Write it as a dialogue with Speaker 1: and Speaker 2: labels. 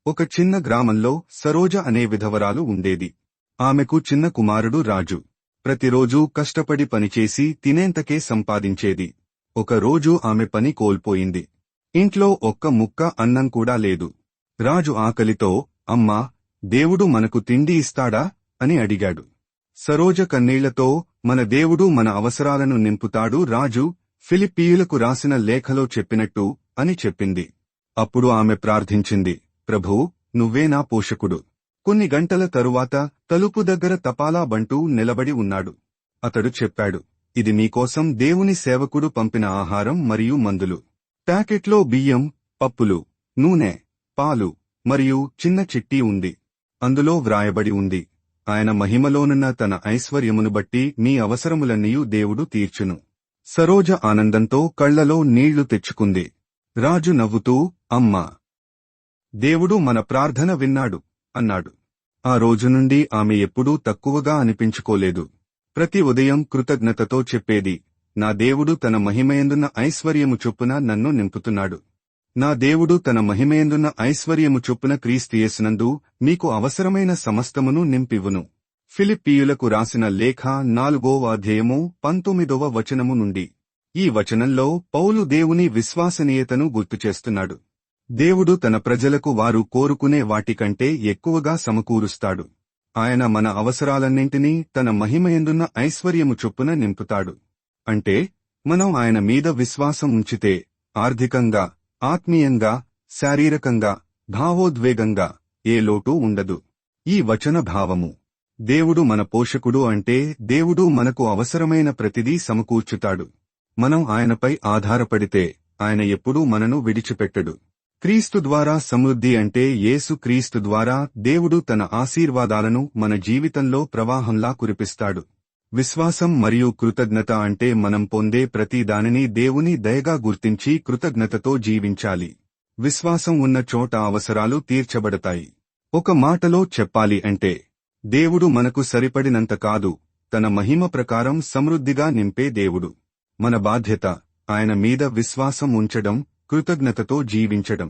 Speaker 1: ఒక చిన్న గ్రామంలో సరోజ అనే విధవరాలు ఉండేది. ఆమెకు చిన్న కుమారుడు రాజు. ప్రతిరోజూ కష్టపడి పనిచేసి తినేంతకే సంపాదించేది. ఒక రోజు ఆమె పని కోల్పోయింది. ఇంట్లో ఒక్క ముక్క అన్నం కూడా లేదు. రాజు ఆకలితో, అమ్మా, దేవుడు మనకు తిండి ఇస్తాడా అని అడిగాడు. సరోజ కన్నీళ్లతో, మన దేవుడు మన అవసరాలను నింపుతాడు రాజు, ఫిలిప్పీయులకు రాసిన లేఖలో చెప్పినట్టు అని చెప్పింది. అప్పుడు ఆమె ప్రార్థించింది, ప్రభూ, నువ్వే నా పోషకుడు. కొన్ని గంటల తరువాత తలుపు దగ్గర తపాలా బంటూ నిలబడి ఉన్నాడు. అతడు చెప్పాడు, ఇది మీకోసం దేవుని సేవకుడు పంపిన ఆహారం మరియు మందులు. ప్యాకెట్లో బియ్యం, పప్పులు, నూనె, పాలు మరియు చిన్న చిట్టి ఉంది. అందులో వ్రాయబడి ఉంది, ఆయన మహిమలోనున్న తన ఐశ్వర్యమును బట్టి మీ అవసరములన్నీయు దేవుడు తీర్చును. సరోజ ఆనందంతో కళ్లలో నీళ్లు తెచ్చుకుంది. రాజు నవ్వుతూ, అమ్మా, దేవుడు మన ప్రార్థన విన్నాడు అన్నాడు. ఆ రోజు నుండి ఆమె ఎప్పుడూ తక్కువగా అనిపించుకోలేదు. ప్రతి ఉదయం కృతజ్ఞతతో చెప్పేది, నా దేవుడు తన మహిమయందున్న ఐశ్వర్యము చొప్పున నన్ను నింపుతున్నాడు. నా దేవుడు తన మహిమయందున్న ఐశ్వర్యము చొప్పున క్రీస్తు యేసునందు మీకు అవసరమైన సమస్తమును నింపివును. ఫిలిప్పీయులకు రాసిన లేఖ 4వ అధ్యాయము 19వ వచనము నుండి. ఈ వచనంలో పౌలు దేవుని విశ్వసనీయతను గుర్తుచేస్తున్నాడు. దేవుడు తన ప్రజలకు వారు కోరుకునే వాటికంటే ఎక్కువగా సమకూరుస్తాడు. ఆయన మన అవసరాలన్నింటినీ తన మహిమయందున్న ఐశ్వర్యము చొప్పున నింపుతాడు. అంటే మనం ఆయన మీద విశ్వాసం ఉంచితే ఆర్థికంగా, ఆత్మీయంగా, శారీరకంగా, భావోద్వేగంగా ఏ లోటు ఉండదు. ఈ వచన భావము, దేవుడు మన పోషకుడు అంటే దేవుడు మనకు అవసరమైన ప్రతిదీ సమకూర్చుతాడు. మనం ఆయనపై ఆధారపడితే ఆయన ఎప్పుడూ మనను విడిచిపెట్టడు. క్రీస్తు ద్వారా సమృద్ధి అంటే యేసు క్రీస్తు ద్వారా దేవుడు తన ఆశీర్వాదాలను మన జీవితంలో ప్రవాహంలా కురిపిస్తాడు. విశ్వాసం మరియు కృతజ్ఞత అంటే మనం పొందే ప్రతి దానిని దేవుని దయగా గుర్తించి కృతజ్ఞతతో జీవించాలి. విశ్వాసం ఉన్న చోట అవసరాలు తీర్చబడతాయి. ఒక మాటలో చెప్పాలి అంటే, దేవుడు మనకు సరిపడినంత కాదు, తన మహిమ ప్రకారం సమృద్ధిగా నింపే దేవుడు. మన బాధ్యత ఆయన మీద విశ్వాసం ఉంచడం, కృతజ్ఞతతో జీవించడం.